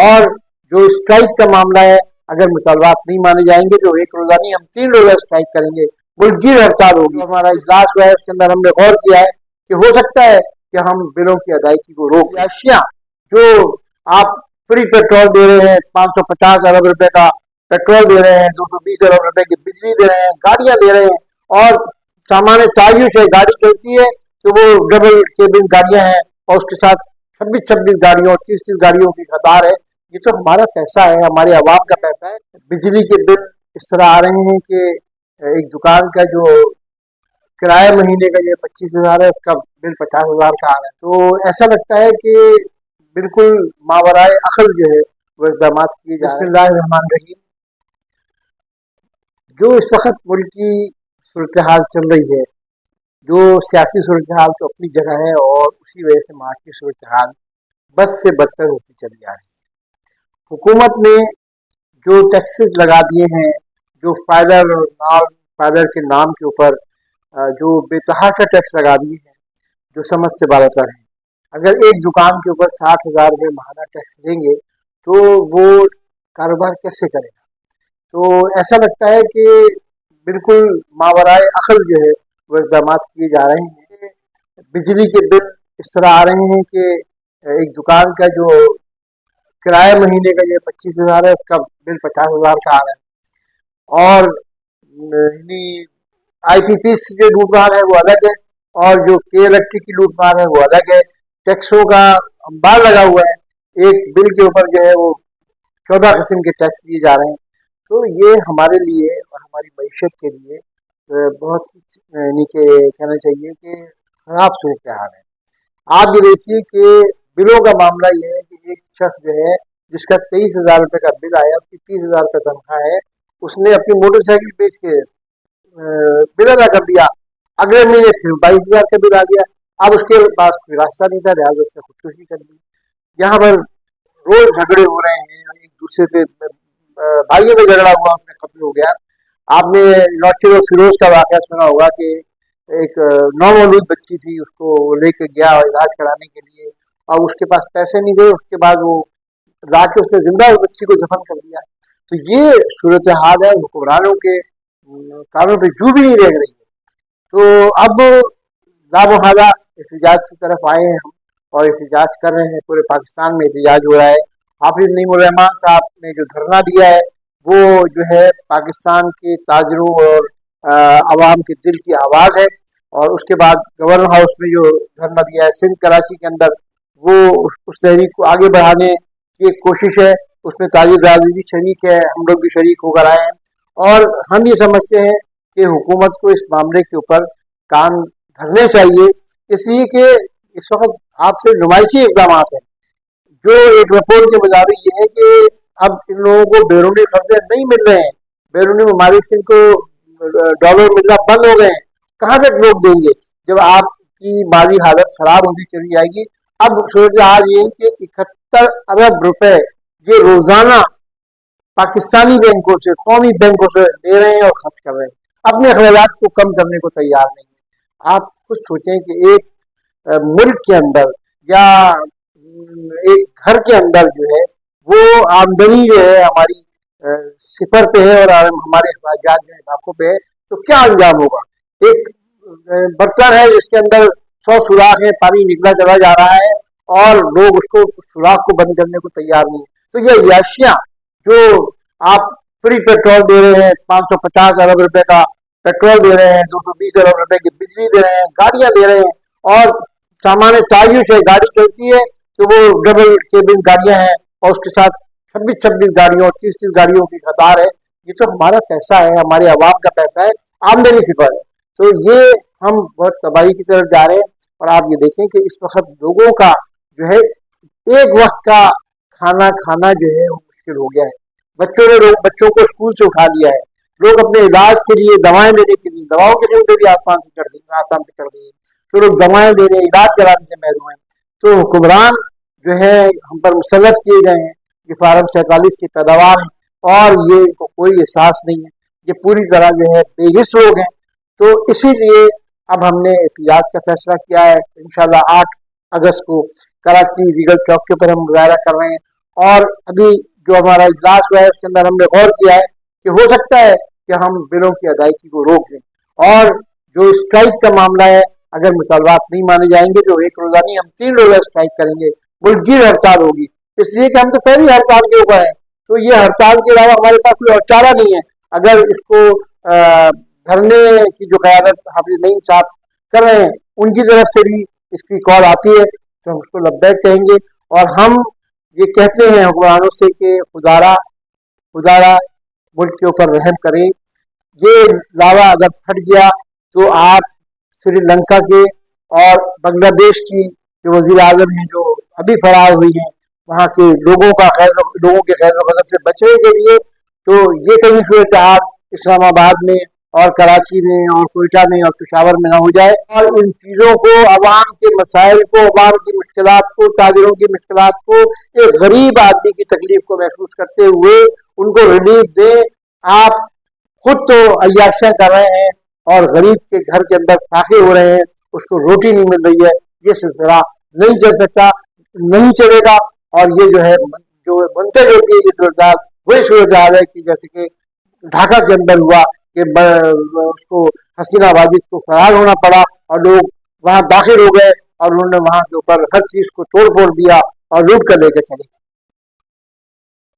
और जो स्ट्राइक का मामला है, अगर मुतालबात नहीं माने जाएंगे तो एक रोजा नहीं, हम 3 रोजा स्ट्राइक करेंगे, मुल्कगीर हड़ताल होगी। हमारा इजलास हुआ है, उसके अंदर हमने गौर किया है कि हो सकता है कि हम बिलों की अदायगी को रोक दें। अशिया जो आप फ्री पेट्रोल दे रहे हैं, 550 अरब रुपए का पेट्रोल दे रहे हैं, 220 अरब रुपए की बिजली दे रहे हैं, गाड़ियां दे रहे हैं, और सामान्य तायुश है, गाड़ी चलती है तो वो डबल केबिन गाड़ियां हैं, और उसके साथ 26 गाड़ियों, 30 गाड़ियों की कतार है। ये तो हमारा पैसा है, हमारे आवाम का पैसा है। बिजली के बिल इस तरह आ रहे हैं कि एक दुकान का जो किराया महीने का ये 25,000 है, उसका बिल 50,000 का आ रहा है। तो ऐसा लगता है कि बिल्कुल मावराए अकल जो है वो इक़दाम किए जा रहे हैं। बिस्मिल्लाहिर्रहमानिर्रहीम। जो इस वक्त मुल्क की सूरत हाल चल रही है, जो सियासी सूरत हाल तो अपनी जगह है, और उसी वजह से माशी सूरत हाल बद से बदतर होती चली जा रही है। हुकूमत ने जो टैक्सेस लगा दिए हैं, जो फाइलर और नॉन फाइलर के नाम के ऊपर जो बेतहाशा टैक्स लगा दिए हैं, जो समझ से बालातर है। अगर एक दुकान के ऊपर 60,000 रुपये माहाना टैक्स देंगे तो वो कारोबार कैसे करेगा? तो ऐसा लगता है कि बिल्कुल मावराए अकल जो है वो इक़दाम किए जा रहे हैं। बिजली के बिल इस तरह आ रहे हैं कि एक दुकान का जो किराया महीने का ये 25,000 है, उसका बिल 50,000 का आ रहा है। और IPP से जो लूटमार है वो अलग है, और जो के इलेक्ट्रिक की लूटमार है वो अलग है। टैक्सों का अंबार लगा हुआ है, एक बिल के ऊपर जो है वो 14 किस्म के टैक्स दिए जा रहे हैं। तो ये हमारे लिए और हमारी मईशत के लिए बहुत नीचे कहना चाहिए कि खराब सूरत हाल है। आप ये देखिए कि बिलों का मामला ये है कि एक शख्स जो है जिसका 23,000 रुपये का बिल आया, उसकी 30,000 रुपये तनख्वाह है, उसने अपनी मोटरसाइकिल बेच के बिल अदा कर दिया। अगले महीने फिर 22,000 का बिल आ गया। अब उसके पास कोई रास्ता नहीं था, लिहाजा उसने खुदकुशी कर दी। यहाँ पर रोज झगड़े हो रहे हैं, एक दूसरे पे भाइयों में झगड़ा हुआ, उसमें कत्ल हो गया। आपने लॉटरी और फिरोज का वाक़या सुना होगा कि एक नौमौलूद बच्ची थी, उसको लेके गया इलाज कराने के लिए, और उसके पास पैसे नहीं थे। उसके बाद वो रात को उसने जिंदा उस बच्ची को दफन कर दिया। तो ये सूरत हाल है, हुक्मरानों के कानों पे जू भी नहीं रह रही है। तो अब लामोहला एहतजाज की तरफ आए हैं हम, और एहतजाज कर रहे हैं। पूरे पाकिस्तान में एहतजाज हो रहा है। हाफिज नईमुर्रहमान साहब ने जो धरना दिया है वो जो है पाकिस्तान के ताजरों और अवाम के दिल की आवाज़ है। और उसके बाद गवर्नर हाउस में जो धरना दिया है सिंध कराची के अंदर, वो उस तहरीक को आगे बढ़ाने की एक कोशिश है। उसमें ताजिर राजी भी शरीक है, हम लोग भी शरीक होकर आए हैं। और हम ये समझते हैं कि हुकूमत को इस मामले के ऊपर कान धरने चाहिए, इसलिए कि इस वक्त आपसे नुमाइशी इक़दाम हैं। जो एक रिपोर्ट के मुताबिक ये है कि अब इन लोगों को बैरूनी कर्जे नहीं मिल रहे हैं, बैरूनी ममालिक से इनको डॉलर मिलना बंद हो गए हैं। कहाँ तक रोक देंगे जब आपकी माली हालत खराब होती चली जाएगी? अब सूरत हाल ये है कि 71 अरब रुपए ये रोजाना पाकिस्तानी बैंकों से, कौमी बैंकों से ले रहे हैं और खर्च कर रहे हैं, अपने अखराजात को कम करने को तैयार नहीं है। आप खुद सोचें कि एक मुल्क के अंदर या एक घर के अंदर जो है वो आमदनी जो है हमारी सिफर पे है और हमारे अखराजात जो है लाखों पे है, तो क्या अंजाम होगा? एक बर्तन है जिसके अंदर 100 सुराख है, पानी निकला चला जा रहा है, और लोग उसको सुराख को बंद करने को तैयार नहीं है। तो ये याशियां जो आप फ्री पेट्रोल दे रहे हैं, 550 अरब रुपए का पेट्रोल दे रहे हैं, 220 अरब रुपए की बिजली दे रहे हैं, गाड़ियां दे रहे हैं, और सामान्य तायुश है, गाड़ी चलती है तो वो डबल केबिन गाड़ियां हैं, और उसके साथ 26 गाड़ियों, 30 गाड़ियों की कतार है। ये तो हमारा पैसा है, हमारे आवाम का पैसा है, आमदनी सिफर है। तो ये हम बहुत तबाही की तरफ जा रहे हैं। और आप ये देखें कि इस वक्त लोगों का जो है एक वक्त का खाना खाना जो है वो मुश्किल हो गया है। बच्चों को स्कूल से उठा लिया है। लोग अपने इलाज के लिए, दवाएं लेने के लिए, दवाओं के लिए भी आसमान से चढ़ गई, आसमान पे चढ़ गई है। तो लोग दवाएं ले रहे हैं, इलाज कराने से महरूम हैं। तो हुक्मरान जो है हम पर मुसल्लत किए गए हैं, ये फार्म 47 की पैदावार है, और ये इनको कोई एहसास नहीं है। ये पूरी तरह जो है बेहिस लोग हैं। तो इसीलिए अब हमने एहतियात का फैसला किया है। इंशाल्लाह 8 अगस्त को कराची रीगल चौक के ऊपर हम मुजाहरा कर रहे हैं, और अभी जो हमारा इजलास हुआ है उसके अंदर हमने गौर किया है कि हो सकता है कि हम बिलों की अदायगी को रोक दें। और जो स्ट्राइक का मामला है, अगर मुतालबात नहीं माने जाएंगे तो एक रोजा नहीं, हम 3 रोजा स्ट्राइक करेंगे, मुल्कगीर हड़ताल होगी, इसलिए कि हम तो पहली हड़ताल के ऊपर हैं। तो ये हड़ताल के अलावा हमारे पास कोई और चारा नहीं है। अगर इसको धरने की जो क़यादत हाफिज नईम साहब कर रहे हैं, उनकी तरफ से भी इसकी कॉल आती है तो हम उसको लब्बैक कहेंगे। और हम ये कहते हैं हुक्मरानों से कि खुदारा खुदारा मुल्क के ऊपर रहम करें। ये लावा अगर फट गया तो आप श्रीलंका के और बांग्लादेश की जो वजीर आजम हैं, जो अभी फरार हुई हैं, वहाँ के लोगों के खैर वकदर से बचने के लिए, तो ये कहीं सूरत हाल इस्लामाबाद में और कराची में और कोयटा में और पेशावर में ना हो जाए। और इन चीज़ों को, अवाम के मसाइल को, अवाम की मुश्किलात को, ताजिरों की मुश्किलात को, एक गरीब आदमी की तकलीफ को महसूस करते हुए उनको रिलीफ दें। आप खुद तो अय्याशियाँ कर रहे हैं और गरीब के घर के अंदर फाके हो रहे हैं, उसको रोटी नहीं मिल रही है। ये सिलसिला नहीं चल सकता, नहीं चलेगा। और ये जो है, जो मुंतज होती है ये सूरत, वही सूरत है कि जैसे कि ढाका के अंदर हुआ कि उसको हसीना वाजिद को फरार होना पड़ा और लोग वहाँ दाखिल हो गए और उन्होंने वहाँ के ऊपर हर चीज़ को तोड़ फोड़ दिया और लूट कर लेकर चले गए।